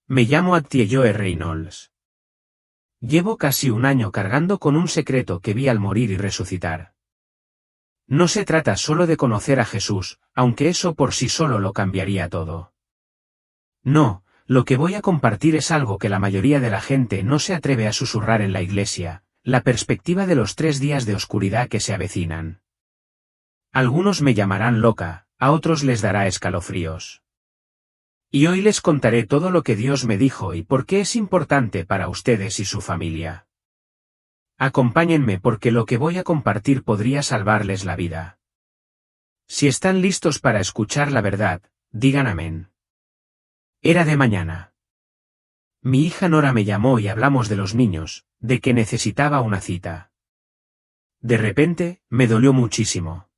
Me llamo Attie Reynolds. Llevo casi un año cargando con un secreto que vi al morir y resucitar. No se trata solo de conocer a Jesús, aunque eso por sí solo lo cambiaría todo. No, lo que voy a compartir es algo que la mayoría de la gente no se atreve a susurrar en la iglesia, la perspectiva de los 3 días de oscuridad que se avecinan. Algunos me llamarán loca, a otros les dará escalofríos. Y hoy les contaré todo lo que Dios me dijo y por qué es importante para ustedes y su familia. Acompáñenme porque lo que voy a compartir podría salvarles la vida. Si están listos para escuchar la verdad, digan amén. Era de mañana. Mi hija Nora me llamó y hablamos de los niños, de que necesitaba una cita. De repente, me dolió muchísimo.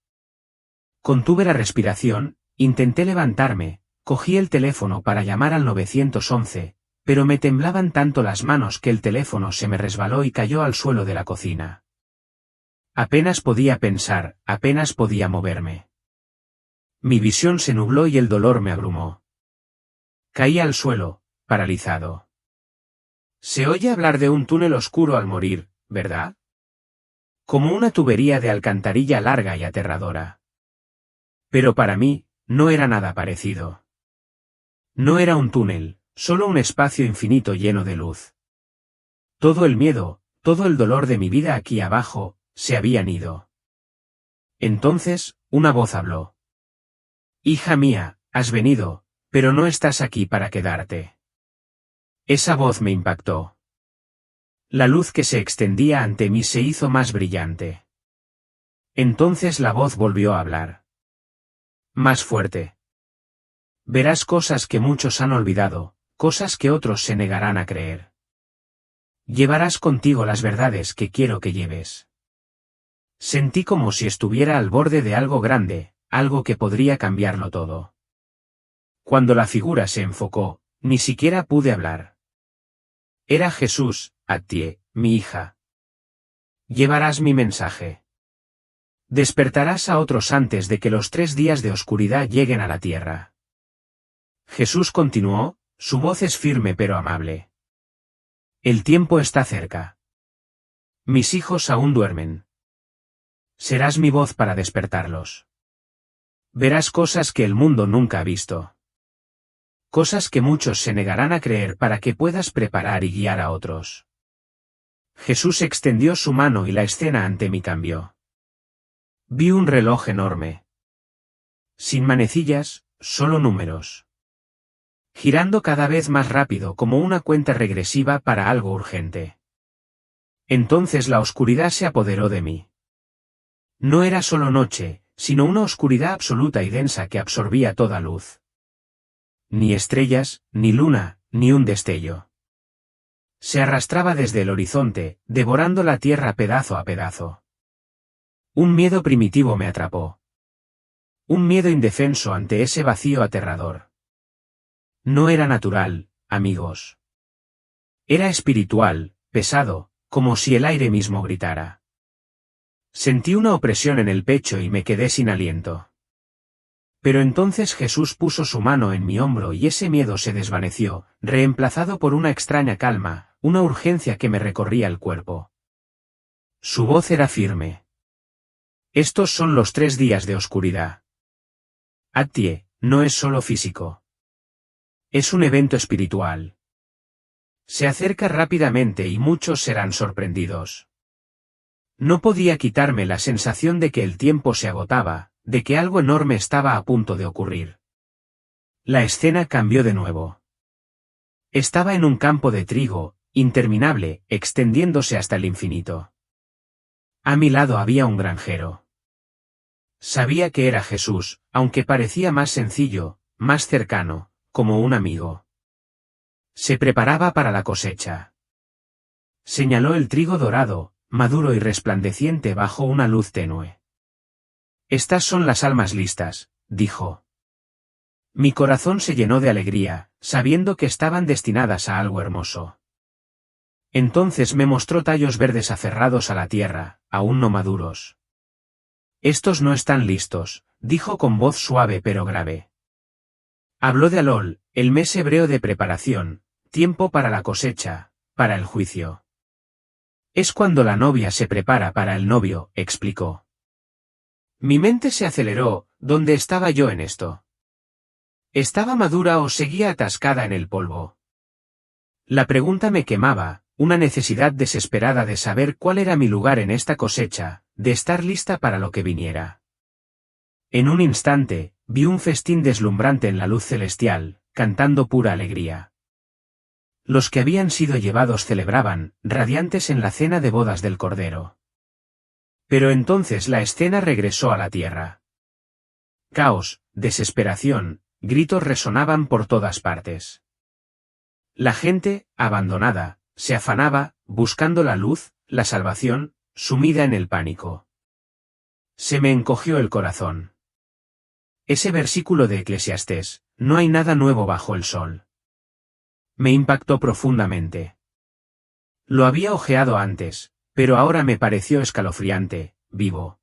Contuve la respiración, intenté levantarme, cogí el teléfono para llamar al 911, pero me temblaban tanto las manos que el teléfono se me resbaló y cayó al suelo de la cocina. Apenas podía pensar, apenas podía moverme. Mi visión se nubló y el dolor me abrumó. Caí al suelo, paralizado. Se oye hablar de un túnel oscuro al morir, ¿verdad? Como una tubería de alcantarilla larga y aterradora. Pero para mí, no era nada parecido. No era un túnel, solo un espacio infinito lleno de luz. Todo el miedo, todo el dolor de mi vida aquí abajo, se habían ido. Entonces, una voz habló. Hija mía, has venido, pero no estás aquí para quedarte. Esa voz me impactó. La luz que se extendía ante mí se hizo más brillante. Entonces la voz volvió a hablar. Más fuerte. Verás cosas que muchos han olvidado, cosas que otros se negarán a creer. Llevarás contigo las verdades que quiero que lleves. Sentí como si estuviera al borde de algo grande, algo que podría cambiarlo todo. Cuando la figura se enfocó, ni siquiera pude hablar. Era Jesús, Attie, mi hija. Llevarás mi mensaje. Despertarás a otros antes de que los 3 días de oscuridad lleguen a la tierra. Jesús continuó, su voz es firme pero amable. El tiempo está cerca. Mis hijos aún duermen. Serás mi voz para despertarlos. Verás cosas que el mundo nunca ha visto. Cosas que muchos se negarán a creer para que puedas preparar y guiar a otros. Jesús extendió su mano y la escena ante mí cambió. Vi un reloj enorme. Sin manecillas, solo números. Girando cada vez más rápido como una cuenta regresiva para algo urgente. Entonces la oscuridad se apoderó de mí. No era solo noche, sino una oscuridad absoluta y densa que absorbía toda luz. Ni estrellas, ni luna, ni un destello. Se arrastraba desde el horizonte, devorando la tierra pedazo a pedazo. Un miedo primitivo me atrapó. Un miedo indefenso ante ese vacío aterrador. No era natural, amigos. Era espiritual, pesado, como si el aire mismo gritara. Sentí una opresión en el pecho y me quedé sin aliento. Pero entonces Jesús puso su mano en mi hombro y ese miedo se desvaneció, reemplazado por una extraña calma, una urgencia que me recorría el cuerpo. Su voz era firme. Estos son los 3 días de oscuridad. Attie, no es solo físico. Es un evento espiritual. Se acerca rápidamente y muchos serán sorprendidos. No podía quitarme la sensación de que el tiempo se agotaba, de que algo enorme estaba a punto de ocurrir. La escena cambió de nuevo. Estaba en un campo de trigo, interminable, extendiéndose hasta el infinito. A mi lado había un granjero. Sabía que era Jesús, aunque parecía más sencillo, más cercano, como un amigo. Se preparaba para la cosecha. Señaló el trigo dorado, maduro y resplandeciente bajo una luz tenue. Estas son las almas listas, dijo. Mi corazón se llenó de alegría, sabiendo que estaban destinadas a algo hermoso. Entonces me mostró tallos verdes aferrados a la tierra, aún no maduros. Estos no están listos, dijo con voz suave pero grave. Habló de Alol, el mes hebreo de preparación, tiempo para la cosecha, para el juicio. Es cuando la novia se prepara para el novio, explicó. Mi mente se aceleró. ¿Dónde estaba yo en esto? ¿Estaba madura o seguía atascada en el polvo? La pregunta me quemaba, una necesidad desesperada de saber cuál era mi lugar en esta cosecha, de estar lista para lo que viniera. En un instante, vi un festín deslumbrante en la luz celestial, cantando pura alegría. Los que habían sido llevados celebraban, radiantes en la cena de bodas del Cordero. Pero entonces la escena regresó a la tierra. Caos, desesperación, gritos resonaban por todas partes. La gente, abandonada, se afanaba, buscando la luz, la salvación, sumida en el pánico. Se me encogió el corazón. Ese versículo de Eclesiastés, no hay nada nuevo bajo el sol. Me impactó profundamente. Lo había hojeado antes, pero ahora me pareció escalofriante, vivo.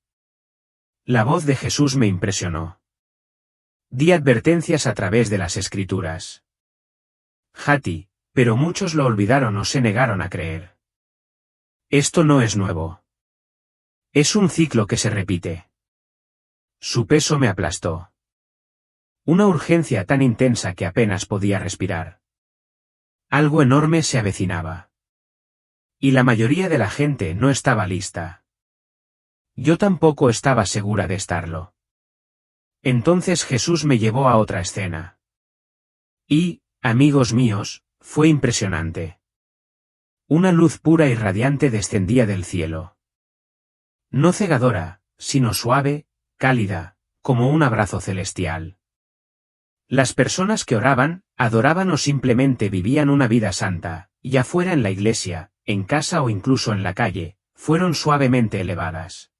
La voz de Jesús me impresionó. Di advertencias a través de las Escrituras. Hati, pero muchos lo olvidaron o se negaron a creer. Esto no es nuevo. Es un ciclo que se repite. Su peso me aplastó. Una urgencia tan intensa que apenas podía respirar. Algo enorme se avecinaba. Y la mayoría de la gente no estaba lista. Yo tampoco estaba segura de estarlo. Entonces Jesús me llevó a otra escena. Y, amigos míos, fue impresionante. Una luz pura y radiante descendía del cielo. No cegadora, sino suave, cálida, como un abrazo celestial. Las personas que oraban, adoraban o simplemente vivían una vida santa, ya fuera en la iglesia, en casa o incluso en la calle, fueron suavemente elevadas.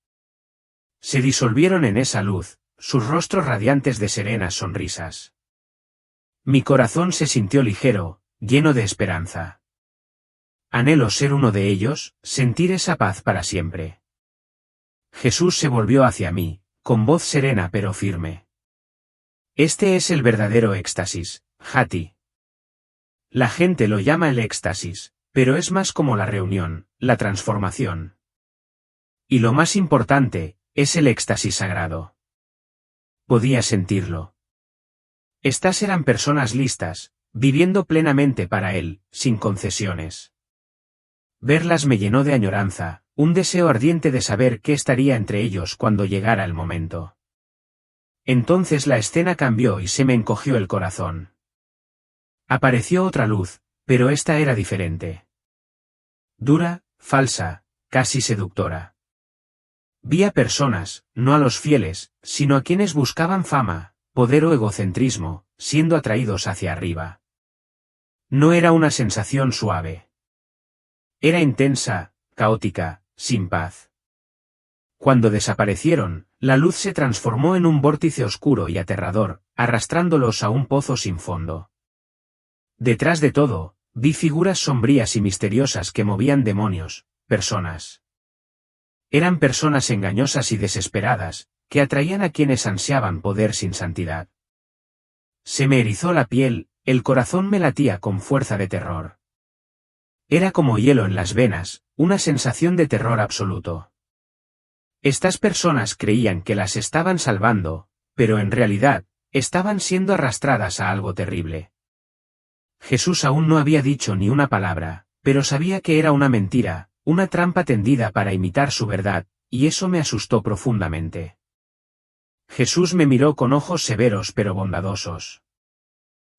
Se disolvieron en esa luz, sus rostros radiantes de serenas sonrisas. Mi corazón se sintió ligero, lleno de esperanza. Anhelo ser uno de ellos, sentir esa paz para siempre. Jesús se volvió hacia mí, con voz serena pero firme. Este es el verdadero éxtasis, Hati. La gente lo llama el éxtasis, pero es más como la reunión, la transformación. Y lo más importante, es el éxtasis sagrado. Podía sentirlo. Estas eran personas listas, viviendo plenamente para él, sin concesiones. Verlas me llenó de añoranza, un deseo ardiente de saber qué estaría entre ellos cuando llegara el momento. Entonces la escena cambió y se me encogió el corazón. Apareció otra luz, pero esta era diferente. Dura, falsa, casi seductora. Vi a personas, no a los fieles, sino a quienes buscaban fama, poder o egocentrismo, siendo atraídos hacia arriba. No era una sensación suave. Era intensa, caótica, sin paz. Cuando desaparecieron, la luz se transformó en un vórtice oscuro y aterrador, arrastrándolos a un pozo sin fondo. Detrás de todo, vi figuras sombrías y misteriosas que movían demonios, personas. Eran personas engañosas y desesperadas, que atraían a quienes ansiaban poder sin santidad. Se me erizó la piel, el corazón me latía con fuerza de terror. Era como hielo en las venas, una sensación de terror absoluto. Estas personas creían que las estaban salvando, pero en realidad, estaban siendo arrastradas a algo terrible. Jesús aún no había dicho ni una palabra, pero sabía que era una mentira, una trampa tendida para imitar su verdad, y eso me asustó profundamente. Jesús me miró con ojos severos pero bondadosos.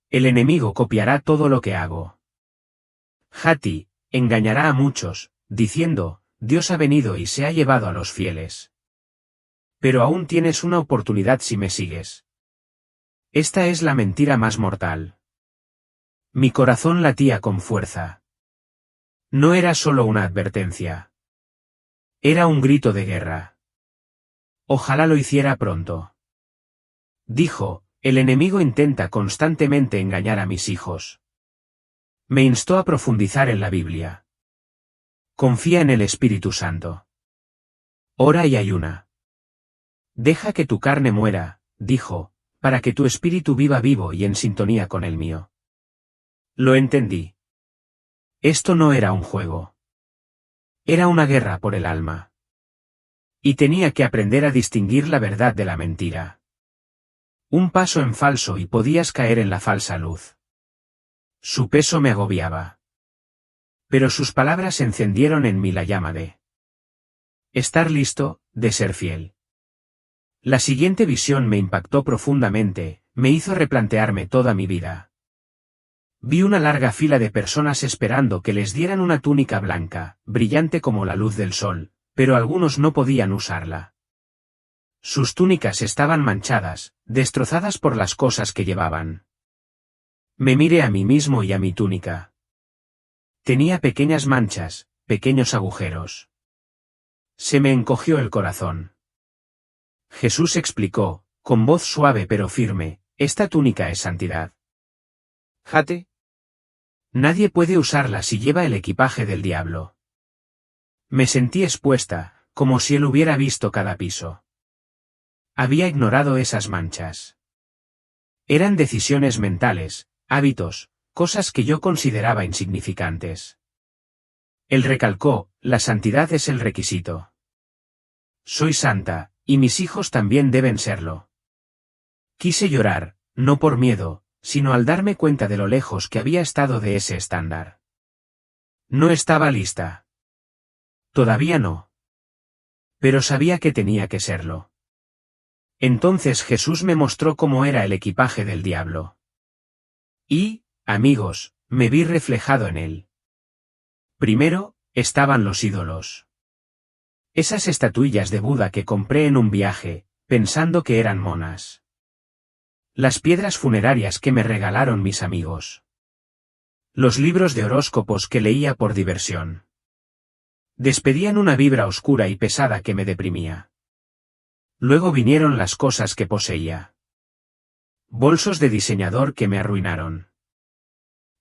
El enemigo copiará todo lo que hago. Hati, engañará a muchos, diciendo, Dios ha venido y se ha llevado a los fieles. Pero aún tienes una oportunidad si me sigues. Esta es la mentira más mortal. Mi corazón latía con fuerza. No era solo una advertencia. Era un grito de guerra. Ojalá lo hiciera pronto. Dijo, el enemigo intenta constantemente engañar a mis hijos. Me instó a profundizar en la Biblia. Confía en el Espíritu Santo. Ora y ayuna. Deja que tu carne muera, dijo, para que tu espíritu viva vivo y en sintonía con el mío. Lo entendí. Esto no era un juego. Era una guerra por el alma. Y tenía que aprender a distinguir la verdad de la mentira. Un paso en falso y podías caer en la falsa luz. Su peso me agobiaba. Pero sus palabras encendieron en mí la llama de estar listo, de ser fiel. La siguiente visión me impactó profundamente, me hizo replantearme toda mi vida. Vi una larga fila de personas esperando que les dieran una túnica blanca, brillante como la luz del sol, pero algunos no podían usarla. Sus túnicas estaban manchadas, destrozadas por las cosas que llevaban. Me miré a mí mismo y a mi túnica. Tenía pequeñas manchas, pequeños agujeros. Se me encogió el corazón. Jesús explicó, con voz suave pero firme, esta túnica es santidad. Jate. Nadie puede usarla si lleva el equipaje del diablo. Me sentí expuesta, como si él hubiera visto cada piso. Había ignorado esas manchas. Eran decisiones mentales, hábitos, cosas que yo consideraba insignificantes. Él recalcó, la santidad es el requisito. Soy santa, y mis hijos también deben serlo. Quise llorar, no por miedo, sino al darme cuenta de lo lejos que había estado de ese estándar. No estaba lista. Todavía no. Pero sabía que tenía que serlo. Entonces Jesús me mostró cómo era el equipaje del diablo. Y, amigos, me vi reflejado en él. Primero, estaban los ídolos. Esas estatuillas de Buda que compré en un viaje, pensando que eran monas. Las piedras funerarias que me regalaron mis amigos. Los libros de horóscopos que leía por diversión. Despedían una vibra oscura y pesada que me deprimía. Luego vinieron las cosas que poseía. Bolsos de diseñador que me arruinaron.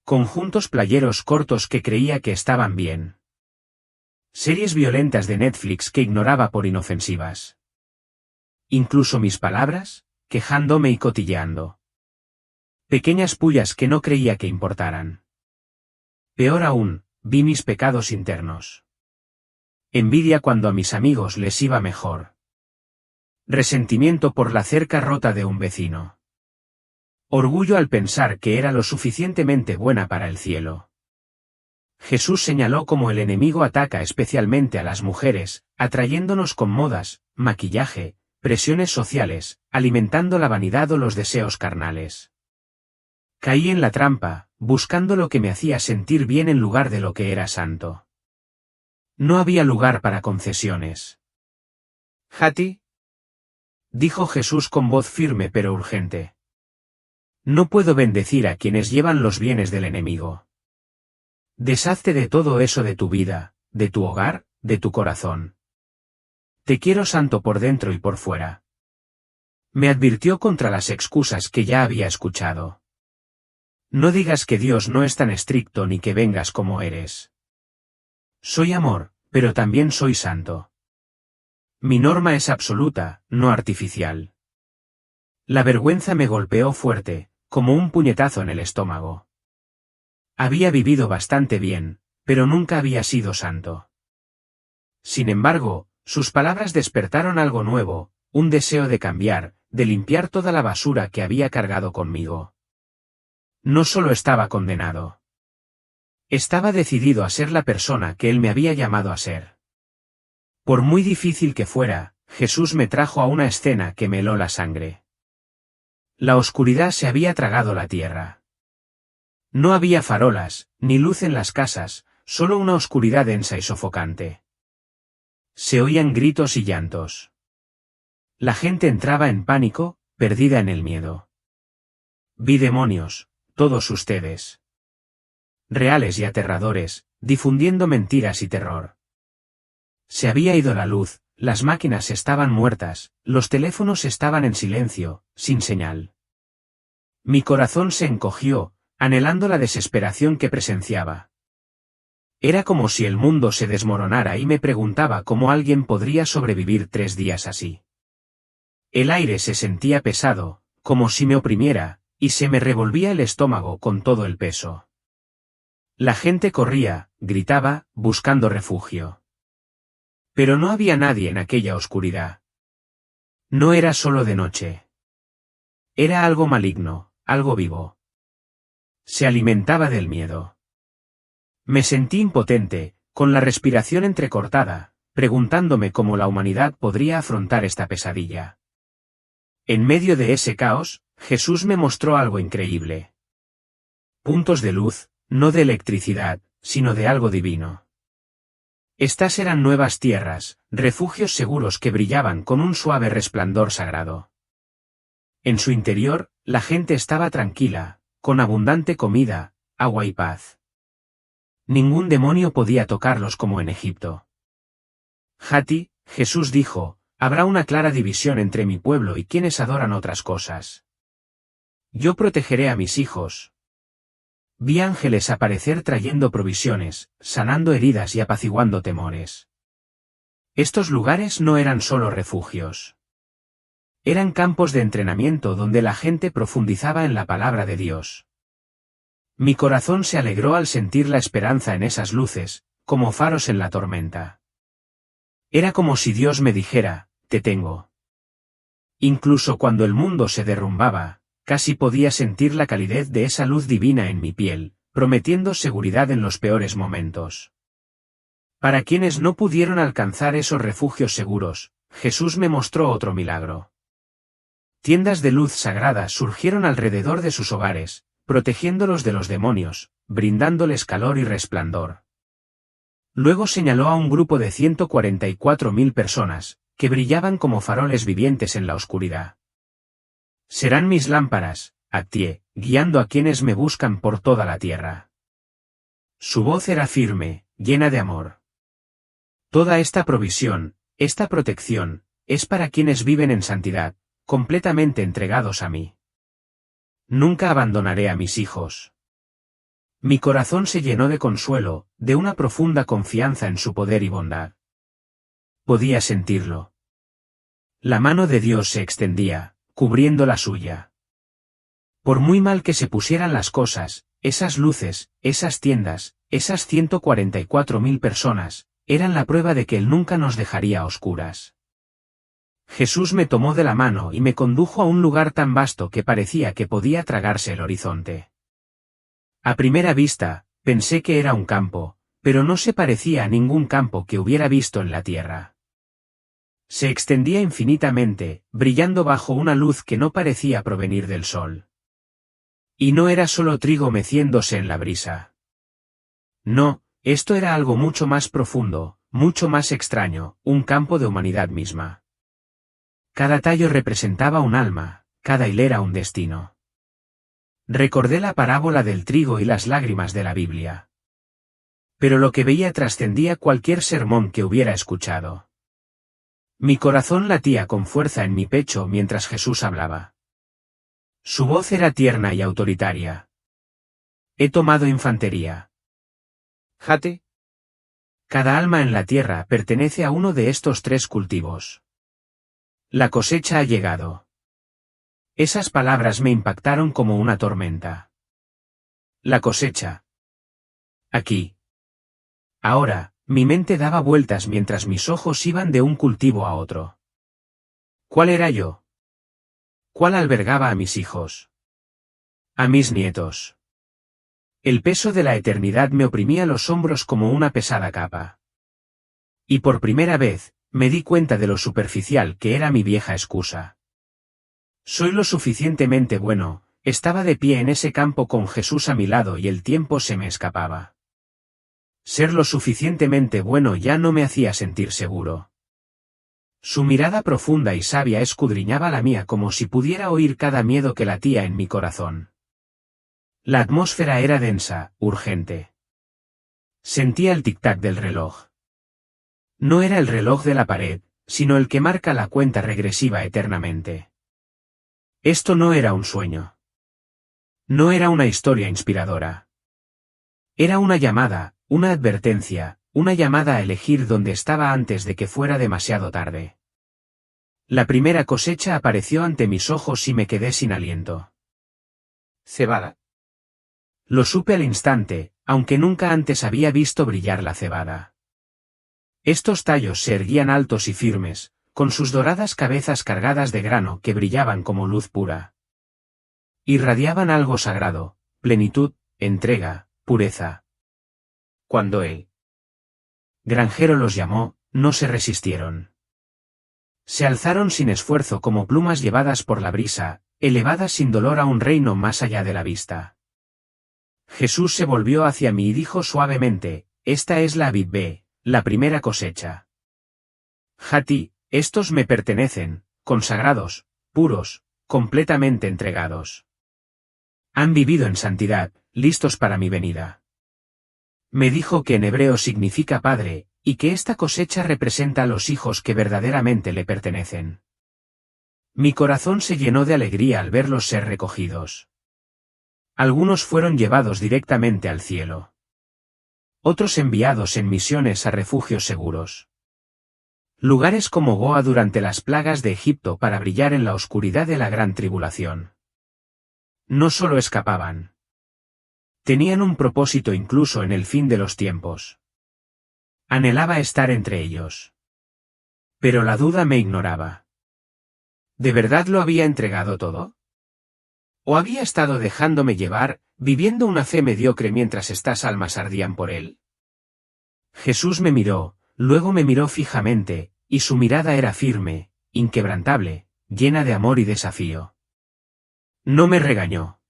Conjuntos playeros cortos que creía que estaban bien. Series violentas de Netflix que ignoraba por inofensivas. Incluso mis palabras, quejándome y cotilleando. Pequeñas pullas que no creía que importaran. Peor aún, vi mis pecados internos. Envidia cuando a mis amigos les iba mejor. Resentimiento por la cerca rota de un vecino. Orgullo al pensar que era lo suficientemente buena para el cielo. Jesús señaló cómo el enemigo ataca especialmente a las mujeres, atrayéndonos con modas, maquillaje, presiones sociales, alimentando la vanidad o los deseos carnales. Caí en la trampa, buscando lo que me hacía sentir bien en lugar de lo que era santo. No había lugar para concesiones. Hati, dijo Jesús con voz firme pero urgente. No puedo bendecir a quienes llevan los bienes del enemigo. Deshazte de todo eso de tu vida, de tu hogar, de tu corazón. Te quiero santo por dentro y por fuera. Me advirtió contra las excusas que ya había escuchado. No digas que Dios no es tan estricto ni que vengas como eres. Soy amor, pero también soy santo. Mi norma es absoluta, no artificial. La vergüenza me golpeó fuerte, como un puñetazo en el estómago. Había vivido bastante bien, pero nunca había sido santo. Sin embargo, sus palabras despertaron algo nuevo, un deseo de cambiar, de limpiar toda la basura que había cargado conmigo. No solo estaba condenado. Estaba decidido a ser la persona que él me había llamado a ser. Por muy difícil que fuera, Jesús me trajo a una escena que me heló la sangre. La oscuridad se había tragado la tierra. No había farolas, ni luz en las casas, solo una oscuridad densa y sofocante. Se oían gritos y llantos. La gente entraba en pánico, perdida en el miedo. Vi demonios, todos ustedes. Reales y aterradores, difundiendo mentiras y terror. Se había ido la luz, las máquinas estaban muertas, los teléfonos estaban en silencio, sin señal. Mi corazón se encogió, anhelando la desesperación que presenciaba. Era como si el mundo se desmoronara y me preguntaba cómo alguien podría sobrevivir 3 días así. El aire se sentía pesado, como si me oprimiera, y se me revolvía el estómago con todo el peso. La gente corría, gritaba, buscando refugio. Pero no había nadie en aquella oscuridad. No era solo de noche. Era algo maligno, algo vivo. Se alimentaba del miedo. Me sentí impotente, con la respiración entrecortada, preguntándome cómo la humanidad podría afrontar esta pesadilla. En medio de ese caos, Jesús me mostró algo increíble. Puntos de luz, no de electricidad, sino de algo divino. Estas eran nuevas tierras, refugios seguros que brillaban con un suave resplandor sagrado. En su interior, la gente estaba tranquila, con abundante comida, agua y paz. Ningún demonio podía tocarlos como en Egipto. Hati, Jesús dijo, habrá una clara división entre mi pueblo y quienes adoran otras cosas. Yo protegeré a mis hijos. Vi ángeles aparecer trayendo provisiones, sanando heridas y apaciguando temores. Estos lugares no eran solo refugios. Eran campos de entrenamiento donde la gente profundizaba en la palabra de Dios. Mi corazón se alegró al sentir la esperanza en esas luces, como faros en la tormenta. Era como si Dios me dijera, te tengo. Incluso cuando el mundo se derrumbaba, casi podía sentir la calidez de esa luz divina en mi piel, prometiendo seguridad en los peores momentos. Para quienes no pudieron alcanzar esos refugios seguros, Jesús me mostró otro milagro. Tiendas de luz sagrada surgieron alrededor de sus hogares, protegiéndolos de los demonios, brindándoles calor y resplandor. Luego señaló a un grupo de 144.000 personas, que brillaban como faroles vivientes en la oscuridad. Serán mis lámparas, Actié, guiando a quienes me buscan por toda la tierra. Su voz era firme, llena de amor. Toda esta provisión, esta protección, es para quienes viven en santidad, completamente entregados a mí. Nunca abandonaré a mis hijos. Mi corazón se llenó de consuelo, de una profunda confianza en su poder y bondad. Podía sentirlo. La mano de Dios se extendía, cubriendo la suya. Por muy mal que se pusieran las cosas, esas luces, esas tiendas, esas 144.000 personas, eran la prueba de que Él nunca nos dejaría a oscuras. Jesús me tomó de la mano y me condujo a un lugar tan vasto que parecía que podía tragarse el horizonte. A primera vista, pensé que era un campo, pero no se parecía a ningún campo que hubiera visto en la tierra. Se extendía infinitamente, brillando bajo una luz que no parecía provenir del sol. Y no era solo trigo meciéndose en la brisa. No, esto era algo mucho más profundo, mucho más extraño, un campo de humanidad misma. Cada tallo representaba un alma, cada hilera un destino. Recordé la parábola del trigo y las lágrimas de la Biblia. Pero lo que veía trascendía cualquier sermón que hubiera escuchado. Mi corazón latía con fuerza en mi pecho mientras Jesús hablaba. Su voz era tierna y autoritaria. He tomado infantería. Jate. Cada alma en la tierra pertenece a uno de estos tres cultivos. La cosecha ha llegado. Esas palabras me impactaron como una tormenta. La cosecha. Aquí. Ahora, mi mente daba vueltas mientras mis ojos iban de un cultivo a otro. ¿Cuál era yo? ¿Cuál albergaba a mis hijos? A mis nietos. El peso de la eternidad me oprimía los hombros como una pesada capa. Y por primera vez, me di cuenta de lo superficial que era mi vieja excusa. Soy lo suficientemente bueno, estaba de pie en ese campo con Jesús a mi lado y el tiempo se me escapaba. Ser lo suficientemente bueno ya no me hacía sentir seguro. Su mirada profunda y sabia escudriñaba la mía como si pudiera oír cada miedo que latía en mi corazón. La atmósfera era densa, urgente. Sentía el tic-tac del reloj. No era el reloj de la pared, sino el que marca la cuenta regresiva eternamente. Esto no era un sueño. No era una historia inspiradora. Era una llamada, una advertencia, una llamada a elegir dónde estaba antes de que fuera demasiado tarde. La primera cosecha apareció ante mis ojos y me quedé sin aliento. Cebada. Lo supe al instante, aunque nunca antes había visto brillar la cebada. Estos tallos se erguían altos y firmes, con sus doradas cabezas cargadas de grano que brillaban como luz pura. Irradiaban algo sagrado, plenitud, entrega, pureza. Cuando el granjero los llamó, no se resistieron. Se alzaron sin esfuerzo como plumas llevadas por la brisa, elevadas sin dolor a un reino más allá de la vista. Jesús se volvió hacia mí y dijo suavemente, esta es la vid B, la primera cosecha. Hati, estos me pertenecen, consagrados, puros, completamente entregados. Han vivido en santidad, listos para mi venida. Me dijo que en hebreo significa padre, y que esta cosecha representa a los hijos que verdaderamente le pertenecen. Mi corazón se llenó de alegría al verlos ser recogidos. Algunos fueron llevados directamente al cielo. Otros enviados en misiones a refugios seguros. Lugares como Goa durante las plagas de Egipto para brillar en la oscuridad de la gran tribulación. No solo escapaban. Tenían un propósito incluso en el fin de los tiempos. Anhelaba estar entre ellos. Pero la duda me ignoraba. ¿De verdad lo había entregado todo? ¿O había estado dejándome llevar, viviendo una fe mediocre mientras estas almas ardían por él? Jesús me miró, luego me miró fijamente, y su mirada era firme, inquebrantable, llena de amor y desafío. No me regañó.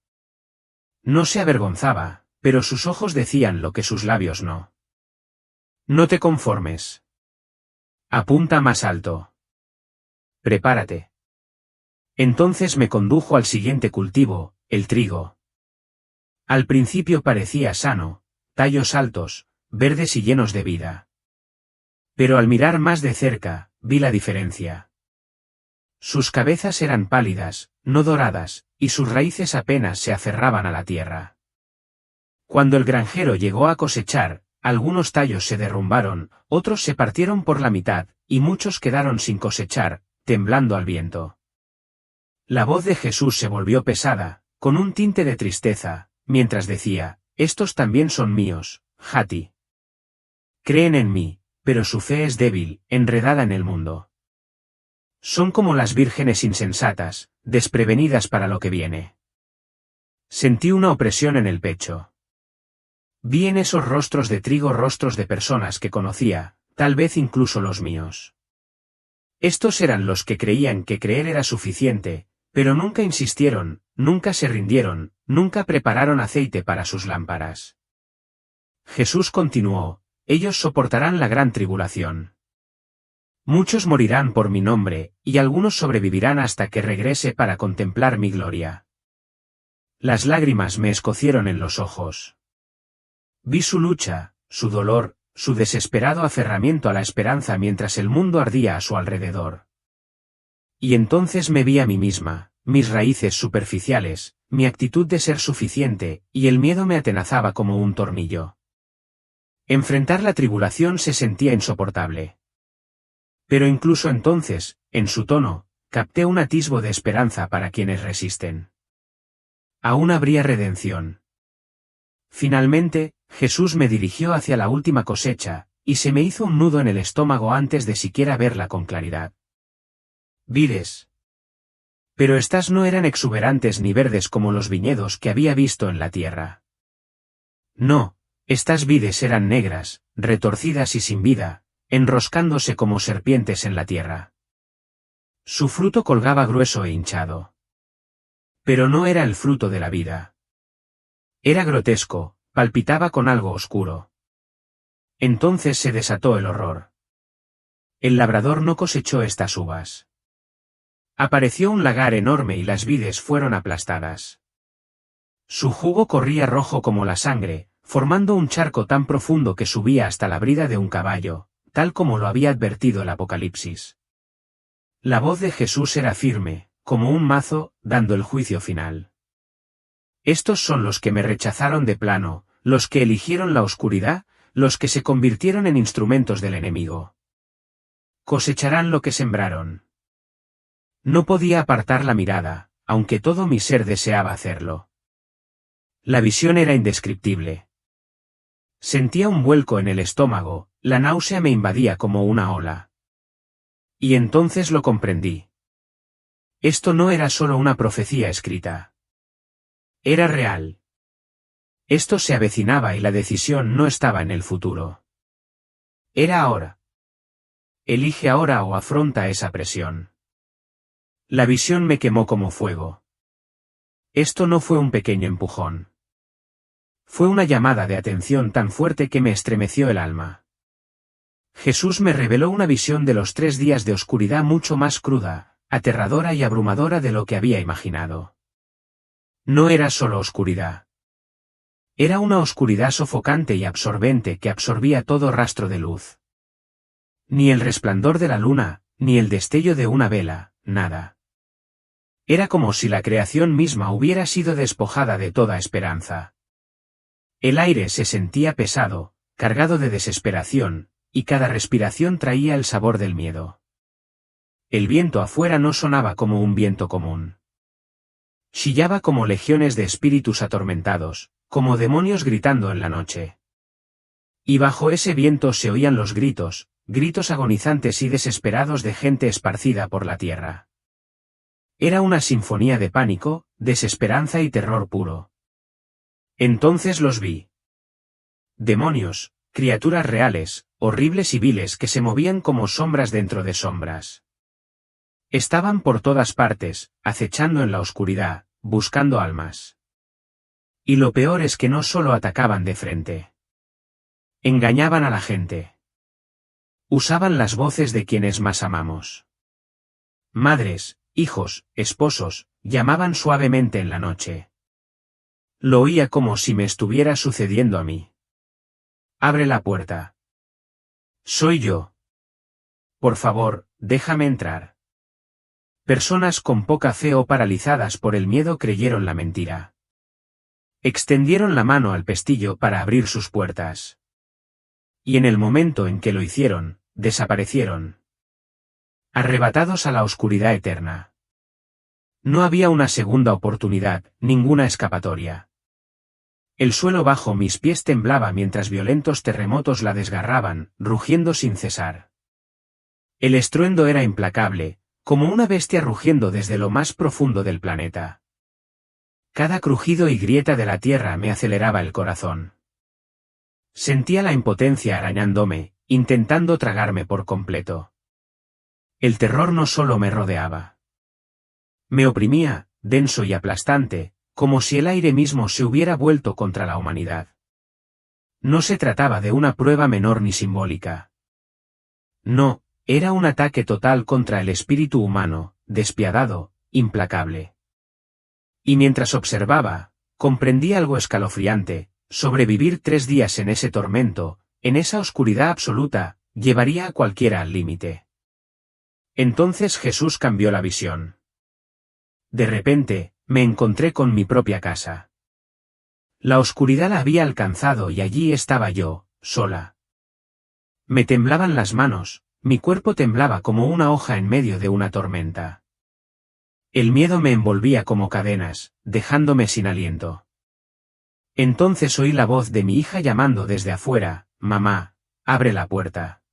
No se avergonzaba, pero sus ojos decían lo que sus labios no. No te conformes. Apunta más alto. Prepárate. Entonces me condujo al siguiente cultivo, el trigo. Al principio parecía sano, tallos altos, verdes y llenos de vida. Pero al mirar más de cerca, vi la diferencia. Sus cabezas eran pálidas, no doradas, y sus raíces apenas se aferraban a la tierra. Cuando el granjero llegó a cosechar, algunos tallos se derrumbaron, otros se partieron por la mitad, y muchos quedaron sin cosechar, temblando al viento. La voz de Jesús se volvió pesada, con un tinte de tristeza, mientras decía, estos también son míos, Hati. Creen en mí, pero su fe es débil, enredada en el mundo. Son como las vírgenes insensatas, desprevenidas para lo que viene. Sentí una opresión en el pecho. Vi en esos rostros de trigo rostros de personas que conocía, tal vez incluso los míos. Estos eran los que creían que creer era suficiente, pero nunca insistieron, nunca se rindieron, nunca prepararon aceite para sus lámparas. Jesús continuó, ellos soportarán la gran tribulación. Muchos morirán por mi nombre, y algunos sobrevivirán hasta que regrese para contemplar mi gloria. Las lágrimas me escocieron en los ojos. Vi su lucha, su dolor, su desesperado aferramiento a la esperanza mientras el mundo ardía a su alrededor. Y entonces me vi a mí misma, mis raíces superficiales, mi actitud de ser suficiente, y el miedo me atenazaba como un tornillo. Enfrentar la tribulación se sentía insoportable. Pero incluso entonces, en su tono, capté un atisbo de esperanza para quienes resisten. Aún habría redención. Finalmente, Jesús me dirigió hacia la última cosecha, y se me hizo un nudo en el estómago antes de siquiera verla con claridad. Vides. Pero estas no eran exuberantes ni verdes como los viñedos que había visto en la tierra. No, estas vides eran negras, retorcidas y sin vida, enroscándose como serpientes en la tierra. Su fruto colgaba grueso e hinchado. Pero no era el fruto de la vida. Era grotesco, palpitaba con algo oscuro. Entonces se desató el horror. El labrador no cosechó estas uvas. Apareció un lagar enorme y las vides fueron aplastadas. Su jugo corría rojo como la sangre, formando un charco tan profundo que subía hasta la brida de un caballo, tal como lo había advertido el Apocalipsis. La voz de Jesús era firme, como un mazo, dando el juicio final. Estos son los que me rechazaron de plano, los que eligieron la oscuridad, los que se convirtieron en instrumentos del enemigo. Cosecharán lo que sembraron. No podía apartar la mirada, aunque todo mi ser deseaba hacerlo. La visión era indescriptible. Sentía un vuelco en el estómago, la náusea me invadía como una ola. Y entonces lo comprendí. Esto no era solo una profecía escrita. Era real. Esto se avecinaba y la decisión no estaba en el futuro. Era ahora. Elige ahora o afronta esa presión. La visión me quemó como fuego. Esto no fue un pequeño empujón. Fue una llamada de atención tan fuerte que me estremeció el alma. Jesús me reveló una visión de los 3 días de oscuridad mucho más cruda, aterradora y abrumadora de lo que había imaginado. No era solo oscuridad. Era una oscuridad sofocante y absorbente que absorbía todo rastro de luz. Ni el resplandor de la luna, ni el destello de una vela, nada. Era como si la creación misma hubiera sido despojada de toda esperanza. El aire se sentía pesado, cargado de desesperación, y cada respiración traía el sabor del miedo. El viento afuera no sonaba como un viento común. Chillaba como legiones de espíritus atormentados, como demonios gritando en la noche. Y bajo ese viento se oían los gritos, gritos agonizantes y desesperados de gente esparcida por la tierra. Era una sinfonía de pánico, desesperanza y terror puro. Entonces los vi. Demonios, criaturas reales, horribles y viles que se movían como sombras dentro de sombras. Estaban por todas partes, acechando en la oscuridad, buscando almas. Y lo peor es que no solo atacaban de frente. Engañaban a la gente. Usaban las voces de quienes más amamos. Madres, hijos, esposos, llamaban suavemente en la noche. Lo oía como si me estuviera sucediendo a mí. Abre la puerta. Soy yo. Por favor, déjame entrar. Personas con poca fe o paralizadas por el miedo creyeron la mentira. Extendieron la mano al pestillo para abrir sus puertas. Y en el momento en que lo hicieron, desaparecieron. Arrebatados a la oscuridad eterna. No había una segunda oportunidad, ninguna escapatoria. El suelo bajo mis pies temblaba mientras violentos terremotos la desgarraban, rugiendo sin cesar. El estruendo era implacable, como una bestia rugiendo desde lo más profundo del planeta. Cada crujido y grieta de la tierra me aceleraba el corazón. Sentía la impotencia arañándome, intentando tragarme por completo. El terror no solo me rodeaba. Me oprimía, denso y aplastante, como si el aire mismo se hubiera vuelto contra la humanidad. No se trataba de una prueba menor ni simbólica. No, era un ataque total contra el espíritu humano, despiadado, implacable. Y mientras observaba, comprendí algo escalofriante: sobrevivir 3 días en ese tormento, en esa oscuridad absoluta, llevaría a cualquiera al límite. Entonces Jesús cambió la visión. De repente, me encontré con mi propia casa. La oscuridad la había alcanzado y allí estaba yo, sola. Me temblaban las manos, mi cuerpo temblaba como una hoja en medio de una tormenta. El miedo me envolvía como cadenas, dejándome sin aliento. Entonces oí la voz de mi hija llamando desde afuera: «Mamá, abre la puerta».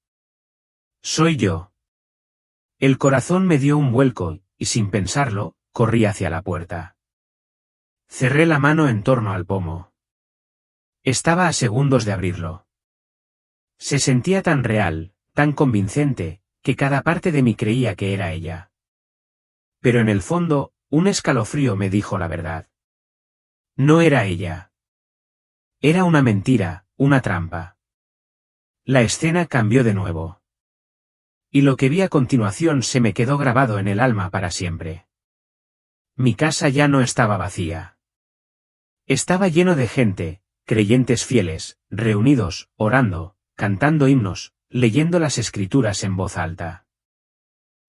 Soy yo. El corazón me dio un vuelco, y sin pensarlo, corrí hacia la puerta. Cerré la mano en torno al pomo. Estaba a segundos de abrirlo. Se sentía tan real, tan convincente, que cada parte de mí creía que era ella. Pero en el fondo, un escalofrío me dijo la verdad. No era ella. Era una mentira, una trampa. La escena cambió de nuevo. Y lo que vi a continuación se me quedó grabado en el alma para siempre. Mi casa ya no estaba vacía. Estaba lleno de gente, creyentes fieles, reunidos, orando, cantando himnos, leyendo las escrituras en voz alta.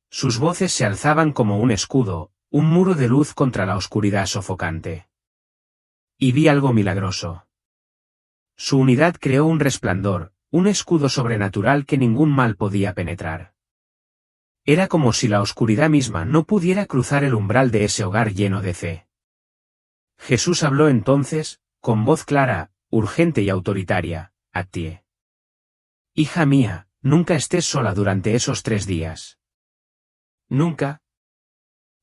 Sus voces se alzaban como un escudo, un muro de luz contra la oscuridad sofocante. Y vi algo milagroso. Su unidad creó un resplandor, un escudo sobrenatural que ningún mal podía penetrar. Era como si la oscuridad misma no pudiera cruzar el umbral de ese hogar lleno de fe. Jesús habló entonces, con voz clara, urgente y autoritaria: Attie. Hija mía, nunca estés sola durante esos 3 días. Nunca.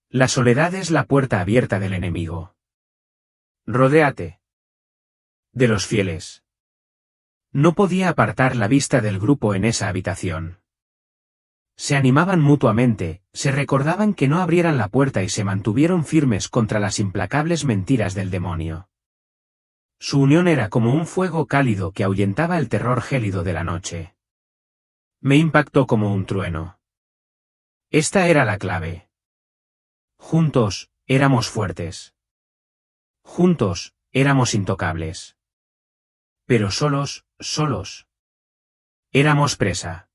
La soledad es la puerta abierta del enemigo. Rodéate de los fieles. No podía apartar la vista del grupo en esa habitación. Se animaban mutuamente, se recordaban que no abrieran la puerta y se mantuvieron firmes contra las implacables mentiras del demonio. Su unión era como un fuego cálido que ahuyentaba el terror gélido de la noche. Me impactó como un trueno. Esta era la clave. Juntos, éramos fuertes. Juntos, éramos intocables. Pero solos, éramos presa.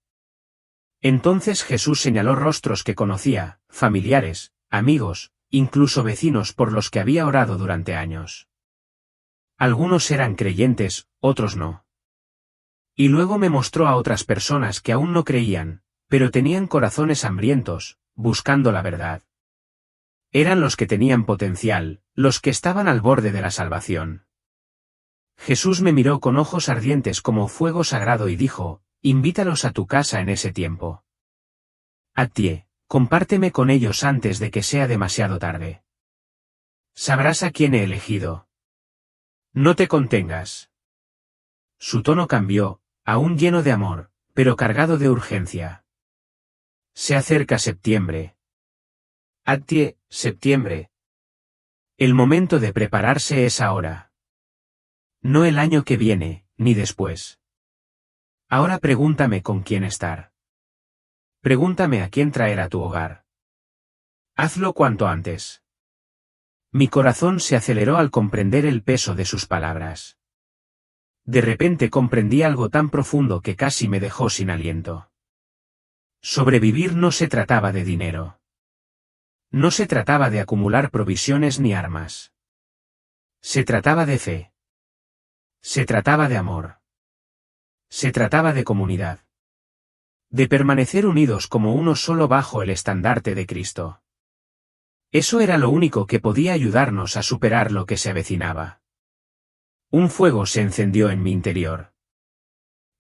Entonces Jesús señaló rostros que conocía, familiares, amigos, incluso vecinos por los que había orado durante años. Algunos eran creyentes, otros no. Y luego me mostró a otras personas que aún no creían, pero tenían corazones hambrientos, buscando la verdad. Eran los que tenían potencial, los que estaban al borde de la salvación. Jesús me miró con ojos ardientes como fuego sagrado y dijo: invítalos a tu casa en ese tiempo. Attie, compárteme con ellos antes de que sea demasiado tarde. Sabrás a quién he elegido. No te contengas. Su tono cambió, aún lleno de amor, pero cargado de urgencia. Se acerca septiembre. Attie, septiembre. El momento de prepararse es ahora. No el año que viene, ni después. Ahora pregúntame con quién estar. Pregúntame a quién traer a tu hogar. Hazlo cuanto antes. Mi corazón se aceleró al comprender el peso de sus palabras. De repente comprendí algo tan profundo que casi me dejó sin aliento. Sobrevivir no se trataba de dinero. No se trataba de acumular provisiones ni armas. Se trataba de fe. Se trataba de amor. Se trataba de comunidad. De permanecer unidos como uno solo bajo el estandarte de Cristo. Eso era lo único que podía ayudarnos a superar lo que se avecinaba. Un fuego se encendió en mi interior.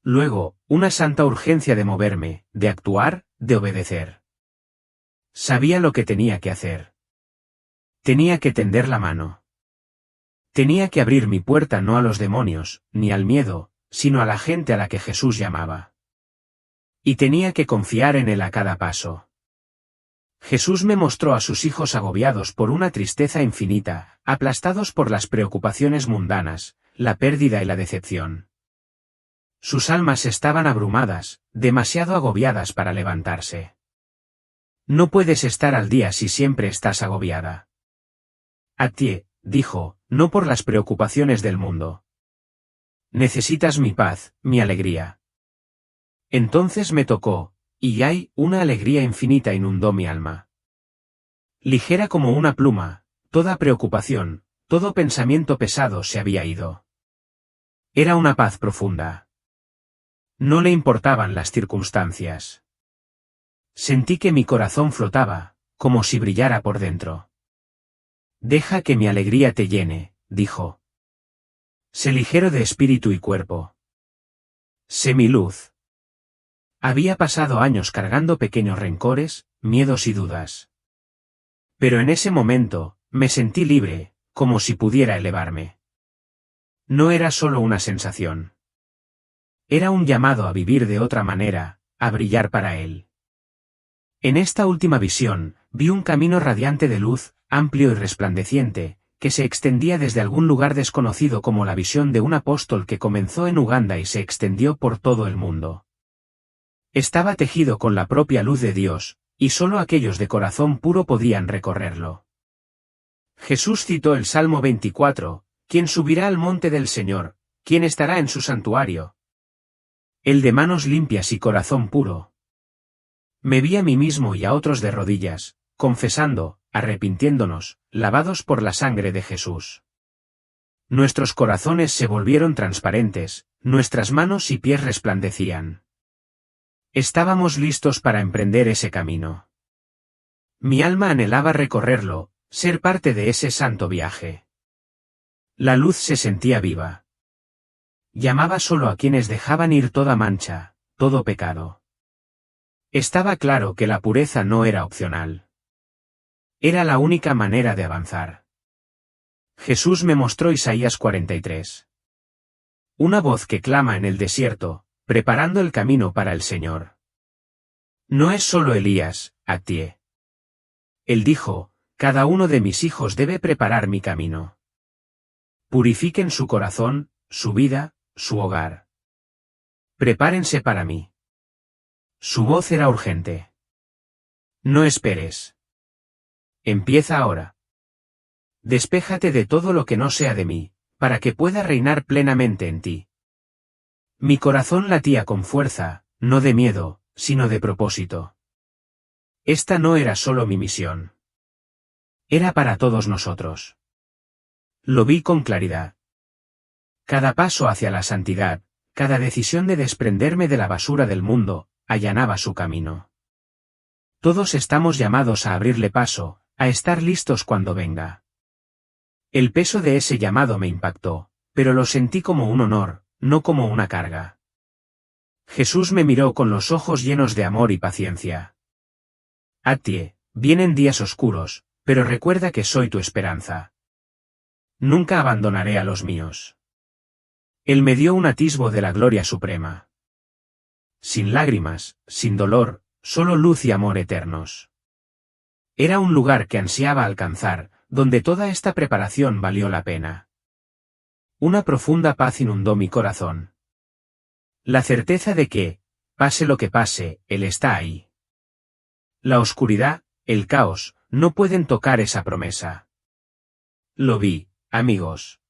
Luego, una santa urgencia de moverme, de actuar, de obedecer. Sabía lo que tenía que hacer. Tenía que tender la mano. Tenía que abrir mi puerta no a los demonios, ni al miedo, sino a la gente a la que Jesús llamaba. Y tenía que confiar en él a cada paso. Jesús me mostró a sus hijos agobiados por una tristeza infinita, aplastados por las preocupaciones mundanas, la pérdida y la decepción. Sus almas estaban abrumadas, demasiado agobiadas para levantarse. No puedes estar al día si siempre estás agobiada. Attie, dijo, no por las preocupaciones del mundo. Necesitas mi paz, mi alegría. Entonces me tocó, y una alegría infinita inundó mi alma. Ligera como una pluma, toda preocupación, todo pensamiento pesado se había ido. Era una paz profunda. No le importaban las circunstancias. Sentí que mi corazón flotaba, como si brillara por dentro. Deja que mi alegría te llene, dijo. Sé ligero de espíritu y cuerpo. Sé mi luz. Había pasado años cargando pequeños rencores, miedos y dudas. Pero en ese momento, me sentí libre, como si pudiera elevarme. No era solo una sensación. Era un llamado a vivir de otra manera, a brillar para él. En esta última visión, vi un camino radiante de luz, amplio y resplandeciente, que se extendía desde algún lugar desconocido como la visión de un apóstol que comenzó en Uganda y se extendió por todo el mundo. Estaba tejido con la propia luz de Dios, y solo aquellos de corazón puro podían recorrerlo. Jesús citó el Salmo 24, ¿quién subirá al monte del Señor? ¿Quién estará en su santuario? El de manos limpias y corazón puro. Me vi a mí mismo y a otros de rodillas, confesando, arrepintiéndonos, lavados por la sangre de Jesús. Nuestros corazones se volvieron transparentes, nuestras manos y pies resplandecían. Estábamos listos para emprender ese camino. Mi alma anhelaba recorrerlo, ser parte de ese santo viaje. La luz se sentía viva. Llamaba solo a quienes dejaban ir toda mancha, todo pecado. Estaba claro que la pureza no era opcional. Era la única manera de avanzar. Jesús me mostró Isaías 43. Una voz que clama en el desierto, preparando el camino para el Señor. No es solo Elías, Actie. Él dijo, cada uno de mis hijos debe preparar mi camino. Purifiquen su corazón, su vida, su hogar. Prepárense para mí. Su voz era urgente. No esperes. Empieza ahora. Despéjate de todo lo que no sea de mí, para que pueda reinar plenamente en ti. Mi corazón latía con fuerza, no de miedo, sino de propósito. Esta no era solo mi misión. Era para todos nosotros. Lo vi con claridad. Cada paso hacia la santidad, cada decisión de desprenderme de la basura del mundo, allanaba su camino. Todos estamos llamados a abrirle paso, a estar listos cuando venga. El peso de ese llamado me impactó, pero lo sentí como un honor, no como una carga. Jesús me miró con los ojos llenos de amor y paciencia. Actie, vienen días oscuros, pero recuerda que soy tu esperanza. Nunca abandonaré a los míos. Él me dio un atisbo de la gloria suprema. Sin lágrimas, sin dolor, solo luz y amor eternos. Era un lugar que ansiaba alcanzar, donde toda esta preparación valió la pena. Una profunda paz inundó mi corazón. La certeza de que, pase lo que pase, Él está ahí. La oscuridad, el caos, no pueden tocar esa promesa. Lo vi, amigos.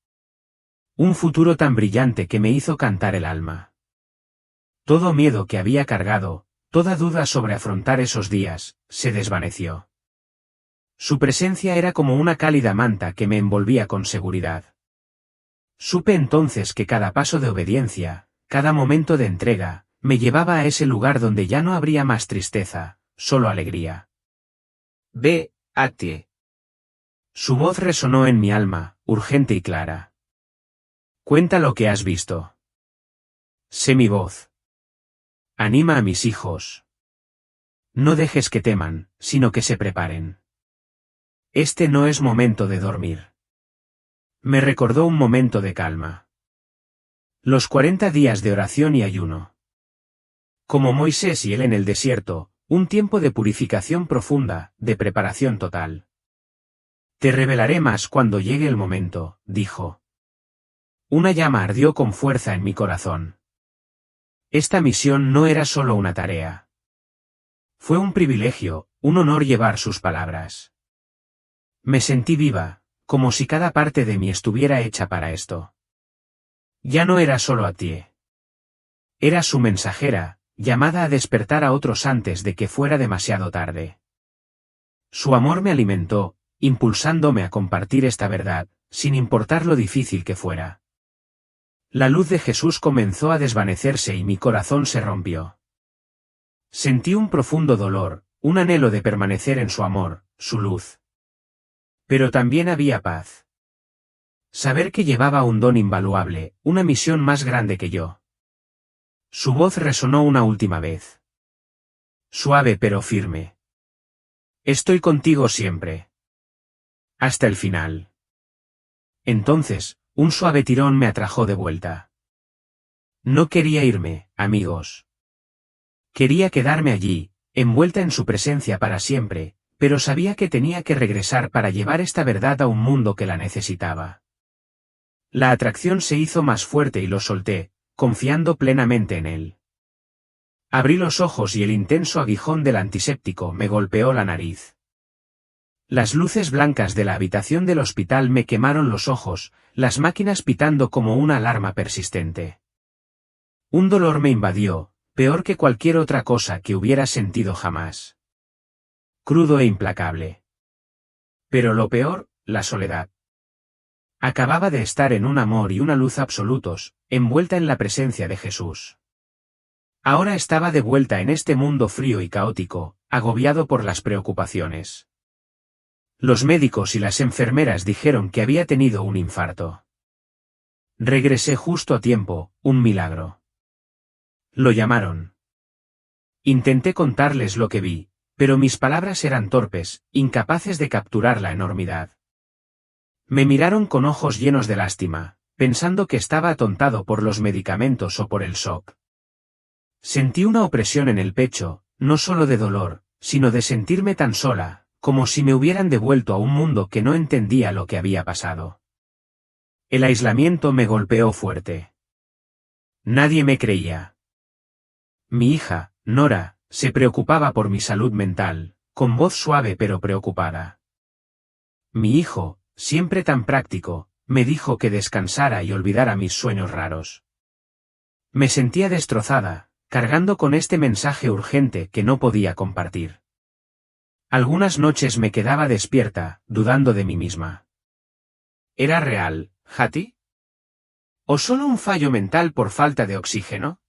Un futuro tan brillante que me hizo cantar el alma. Todo miedo que había cargado, toda duda sobre afrontar esos días, se desvaneció. Su presencia era como una cálida manta que me envolvía con seguridad. Supe entonces que cada paso de obediencia, cada momento de entrega, me llevaba a ese lugar donde ya no habría más tristeza, solo alegría. Ve, Actie. Su voz resonó en mi alma, urgente y clara. Cuenta lo que has visto. Sé mi voz. Anima a mis hijos. No dejes que teman, sino que se preparen. Este no es momento de dormir. Me recordó un momento de calma. Los 40 días de oración y ayuno. Como Moisés y él en el desierto, un tiempo de purificación profunda, de preparación total. Te revelaré más cuando llegue el momento, dijo. Una llama ardió con fuerza en mi corazón. Esta misión no era solo una tarea. Fue un privilegio, un honor llevar sus palabras. Me sentí viva, como si cada parte de mí estuviera hecha para esto. Ya no era solo Actie. Era su mensajera, llamada a despertar a otros antes de que fuera demasiado tarde. Su amor me alimentó, impulsándome a compartir esta verdad, sin importar lo difícil que fuera. La luz de Jesús comenzó a desvanecerse y mi corazón se rompió. Sentí un profundo dolor, un anhelo de permanecer en su amor, su luz. Pero también había paz. Saber que llevaba un don invaluable, una misión más grande que yo. Su voz resonó una última vez. Suave pero firme. Estoy contigo siempre. Hasta el final. Entonces, un suave tirón me atrajo de vuelta. No quería irme, amigos. Quería quedarme allí, envuelta en su presencia para siempre, pero sabía que tenía que regresar para llevar esta verdad a un mundo que la necesitaba. La atracción se hizo más fuerte y lo solté, confiando plenamente en él. Abrí los ojos y el intenso aguijón del antiséptico me golpeó la nariz. Las luces blancas de la habitación del hospital me quemaron los ojos, las máquinas pitando como una alarma persistente. Un dolor me invadió, peor que cualquier otra cosa que hubiera sentido jamás. Crudo e implacable. Pero lo peor, la soledad. Acababa de estar en un amor y una luz absolutos, envuelta en la presencia de Jesús. Ahora estaba de vuelta en este mundo frío y caótico, agobiado por las preocupaciones. Los médicos y las enfermeras dijeron que había tenido un infarto. Regresé justo a tiempo, un milagro. Lo llamaron. Intenté contarles lo que vi, pero mis palabras eran torpes, incapaces de capturar la enormidad. Me miraron con ojos llenos de lástima, pensando que estaba atontado por los medicamentos o por el shock. Sentí una opresión en el pecho, no solo de dolor, sino de sentirme tan sola, como si me hubieran devuelto a un mundo que no entendía lo que había pasado. El aislamiento me golpeó fuerte. Nadie me creía. Mi hija, Nora, se preocupaba por mi salud mental, con voz suave pero preocupada. Mi hijo, siempre tan práctico, me dijo que descansara y olvidara mis sueños raros. Me sentía destrozada, cargando con este mensaje urgente que no podía compartir. Algunas noches me quedaba despierta, dudando de mí misma. ¿Era real, Hattie? ¿O solo un fallo mental por falta de oxígeno?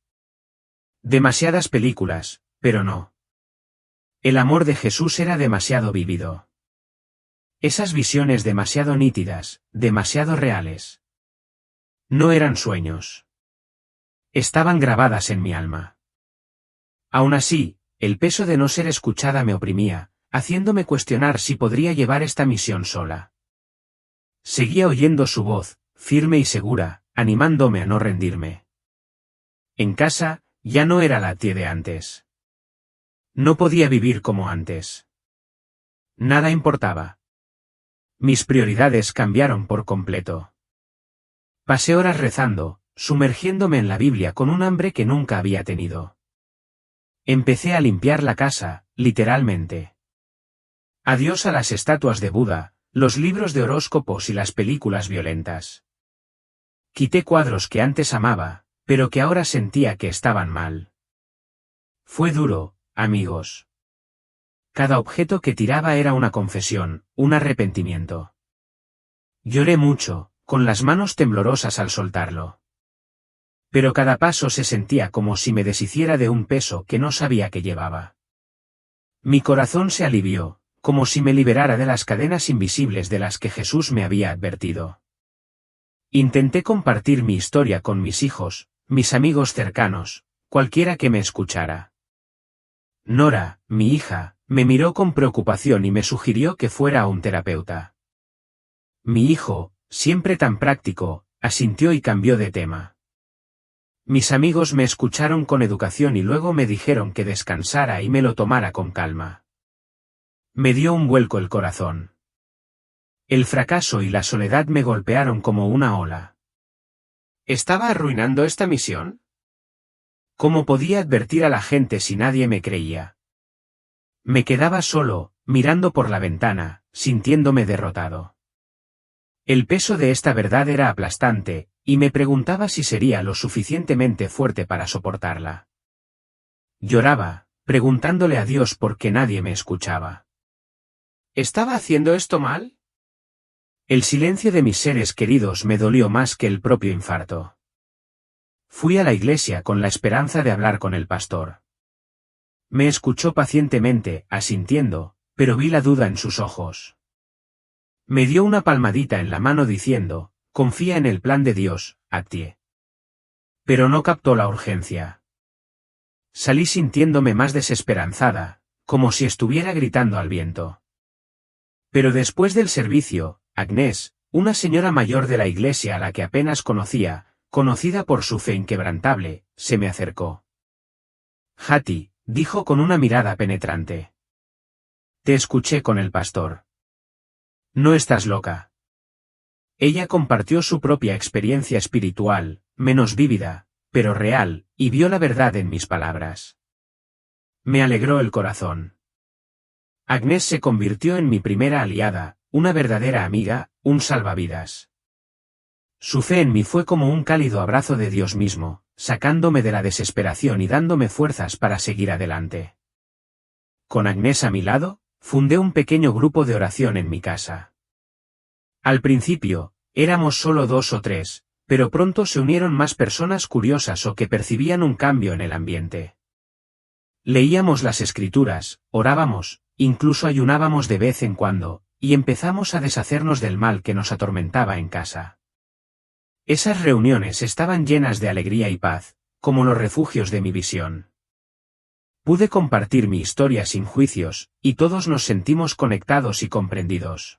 Demasiadas películas, pero no. El amor de Jesús era demasiado vívido. Esas visiones demasiado nítidas, demasiado reales. No eran sueños. Estaban grabadas en mi alma. Aún así, el peso de no ser escuchada me oprimía, haciéndome cuestionar si podría llevar esta misión sola. Seguía oyendo su voz, firme y segura, animándome a no rendirme. En casa, ya no era la tía de antes. No podía vivir como antes. Nada importaba. Mis prioridades cambiaron por completo. Pasé horas rezando, sumergiéndome en la Biblia con un hambre que nunca había tenido. Empecé a limpiar la casa, literalmente. Adiós a las estatuas de Buda, los libros de horóscopos y las películas violentas. Quité cuadros que antes amaba, pero que ahora sentía que estaban mal. Fue duro, amigos. Cada objeto que tiraba era una confesión, un arrepentimiento. Lloré mucho, con las manos temblorosas al soltarlo. Pero cada paso se sentía como si me deshiciera de un peso que no sabía que llevaba. Mi corazón se alivió, como si me liberara de las cadenas invisibles de las que Jesús me había advertido. Intenté compartir mi historia con mis hijos, mis amigos cercanos, cualquiera que me escuchara. Nora, mi hija, me miró con preocupación y me sugirió que fuera a un terapeuta. Mi hijo, siempre tan práctico, asintió y cambió de tema. Mis amigos me escucharon con educación y luego me dijeron que descansara y me lo tomara con calma. Me dio un vuelco el corazón. El fracaso y la soledad me golpearon como una ola. ¿Estaba arruinando esta misión? ¿Cómo podía advertir a la gente si nadie me creía? Me quedaba solo, mirando por la ventana, sintiéndome derrotado. El peso de esta verdad era aplastante, y me preguntaba si sería lo suficientemente fuerte para soportarla. Lloraba, preguntándole a Dios por qué nadie me escuchaba. ¿Estaba haciendo esto mal? El silencio de mis seres queridos me dolió más que el propio infarto. Fui a la iglesia con la esperanza de hablar con el pastor. Me escuchó pacientemente, asintiendo, pero vi la duda en sus ojos. Me dio una palmadita en la mano diciendo, confía en el plan de Dios, Hattie. Pero no captó la urgencia. Salí sintiéndome más desesperanzada, como si estuviera gritando al viento. Pero después del servicio, Agnès, una señora mayor de la iglesia a la que apenas conocía, conocida por su fe inquebrantable, se me acercó. Hattie, dijo con una mirada penetrante. Te escuché con el pastor. No estás loca. Ella compartió su propia experiencia espiritual, menos vívida, pero real, y vio la verdad en mis palabras. Me alegró el corazón. Agnès se convirtió en mi primera aliada, una verdadera amiga, un salvavidas. Su fe en mí fue como un cálido abrazo de Dios mismo, sacándome de la desesperación y dándome fuerzas para seguir adelante. Con Agnès a mi lado, fundé un pequeño grupo de oración en mi casa. Al principio, éramos solo 2 o 3, pero pronto se unieron más personas curiosas o que percibían un cambio en el ambiente. Leíamos las escrituras, orábamos, incluso ayunábamos de vez en cuando, y empezamos a deshacernos del mal que nos atormentaba en casa. Esas reuniones estaban llenas de alegría y paz, como los refugios de mi visión. Pude compartir mi historia sin juicios, y todos nos sentimos conectados y comprendidos.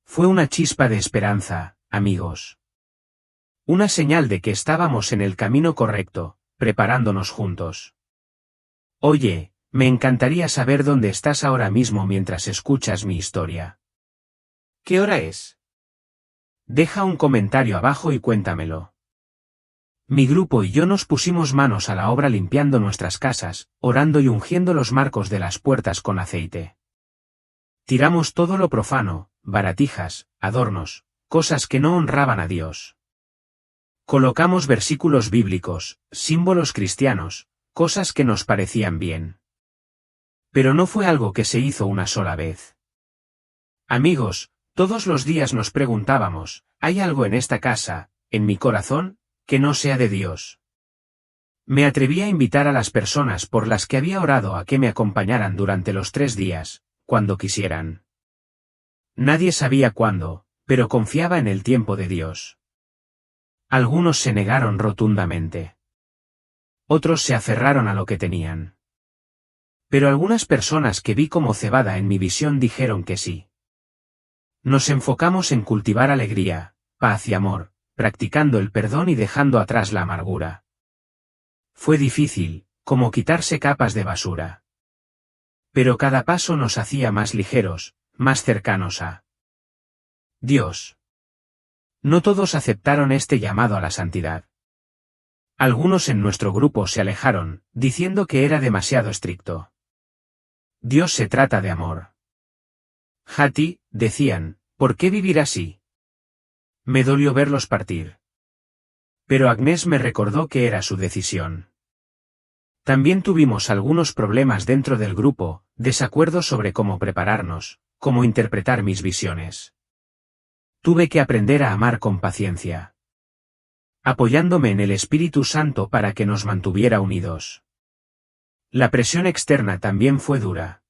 Fue una chispa de esperanza, amigos. Una señal de que estábamos en el camino correcto, preparándonos juntos. Oye, me encantaría saber dónde estás ahora mismo mientras escuchas mi historia. ¿Qué hora es? Deja un comentario abajo y cuéntamelo. Mi grupo y yo nos pusimos manos a la obra limpiando nuestras casas, orando y ungiendo los marcos de las puertas con aceite. Tiramos todo lo profano, baratijas, adornos, cosas que no honraban a Dios. Colocamos versículos bíblicos, símbolos cristianos, cosas que nos parecían bien. Pero no fue algo que se hizo una sola vez. Amigos, todos los días nos preguntábamos, ¿hay algo en esta casa, en mi corazón, que no sea de Dios? Me atreví a invitar a las personas por las que había orado a que me acompañaran durante los 3 días, cuando quisieran. Nadie sabía cuándo, pero confiaba en el tiempo de Dios. Algunos se negaron rotundamente. Otros se aferraron a lo que tenían. Pero algunas personas que vi como cebada en mi visión dijeron que sí. Nos enfocamos en cultivar alegría, paz y amor, practicando el perdón y dejando atrás la amargura. Fue difícil, como quitarse capas de basura. Pero cada paso nos hacía más ligeros, más cercanos a Dios. No todos aceptaron este llamado a la santidad. Algunos en nuestro grupo se alejaron, diciendo que era demasiado estricto. Dios se trata de amor. Hati, decían, ¿por qué vivir así? Me dolió verlos partir. Pero Agnes me recordó que era su decisión. También tuvimos algunos problemas dentro del grupo, desacuerdos sobre cómo prepararnos, cómo interpretar mis visiones. Tuve que aprender a amar con paciencia, apoyándome en el Espíritu Santo para que nos mantuviera unidos. La presión externa también fue dura.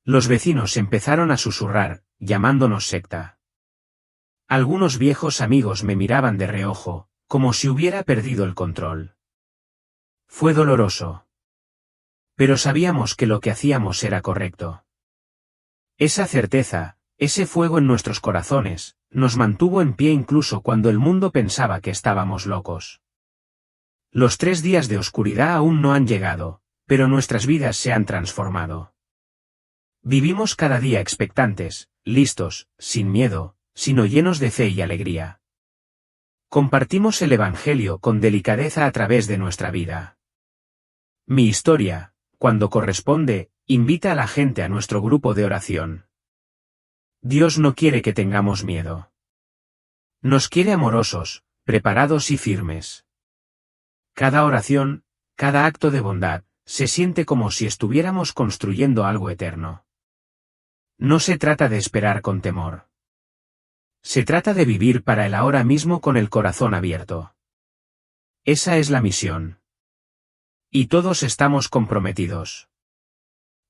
Los vecinos empezaron a susurrar, llamándonos secta. Algunos viejos amigos me miraban de reojo, como si hubiera perdido el control. Fue doloroso. Pero sabíamos que lo que hacíamos era correcto. Esa certeza, ese fuego en nuestros corazones, nos mantuvo en pie incluso cuando el mundo pensaba que estábamos locos. Los 3 días de oscuridad aún no han llegado, pero nuestras vidas se han transformado. Vivimos cada día expectantes, listos, sin miedo, sino llenos de fe y alegría. Compartimos el Evangelio con delicadeza a través de nuestra vida. Mi historia, cuando corresponde, invita a la gente a nuestro grupo de oración. Dios no quiere que tengamos miedo. Nos quiere amorosos, preparados y firmes. Cada oración, cada acto de bondad, se siente como si estuviéramos construyendo algo eterno. No se trata de esperar con temor. Se trata de vivir para el ahora mismo con el corazón abierto. Esa es la misión. Y todos estamos comprometidos.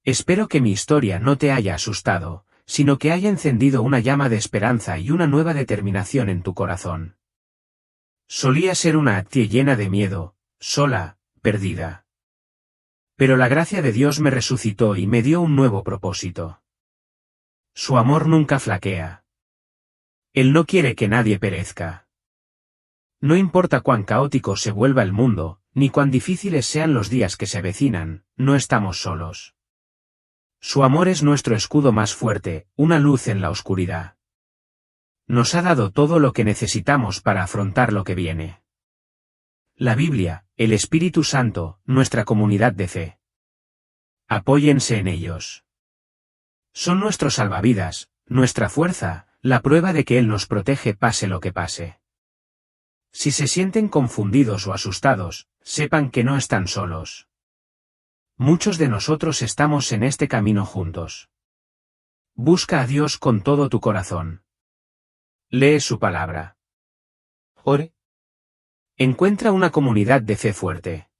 Espero que mi historia no te haya asustado, sino que haya encendido una llama de esperanza y una nueva determinación en tu corazón. Solía ser una actitud llena de miedo, sola, perdida. Pero la gracia de Dios me resucitó y me dio un nuevo propósito. Su amor nunca flaquea. Él no quiere que nadie perezca. No importa cuán caótico se vuelva el mundo, ni cuán difíciles sean los días que se avecinan, no estamos solos. Su amor es nuestro escudo más fuerte, una luz en la oscuridad. Nos ha dado todo lo que necesitamos para afrontar lo que viene. La Biblia, el Espíritu Santo, nuestra comunidad de fe. Apóyense en ellos. Son nuestros salvavidas, nuestra fuerza, la prueba de que Él nos protege pase lo que pase. Si se sienten confundidos o asustados, sepan que no están solos. Muchos de nosotros estamos en este camino juntos. Busca a Dios con todo tu corazón. Lee su palabra. Ore. Encuentra una comunidad de fe fuerte.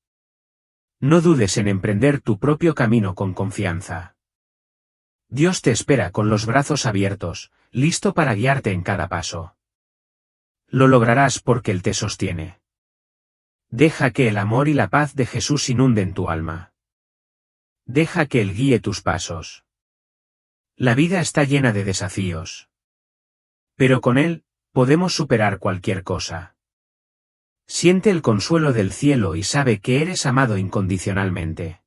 No dudes en emprender tu propio camino con confianza. Dios te espera con los brazos abiertos, listo para guiarte en cada paso. Lo lograrás porque Él te sostiene. Deja que el amor y la paz de Jesús inunden tu alma. Deja que Él guíe tus pasos. La vida está llena de desafíos. Pero con Él, podemos superar cualquier cosa. Siente el consuelo del cielo y sabe que eres amado incondicionalmente.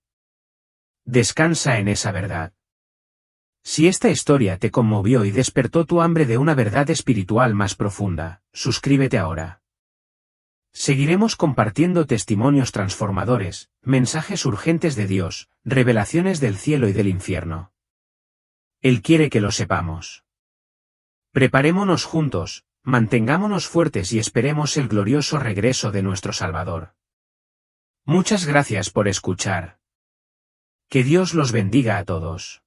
Descansa en esa verdad. Si esta historia te conmovió y despertó tu hambre de una verdad espiritual más profunda, suscríbete ahora. Seguiremos compartiendo testimonios transformadores, mensajes urgentes de Dios, revelaciones del cielo y del infierno. Él quiere que lo sepamos. Preparémonos juntos, mantengámonos fuertes y esperemos el glorioso regreso de nuestro Salvador. Muchas gracias por escuchar. Que Dios los bendiga a todos.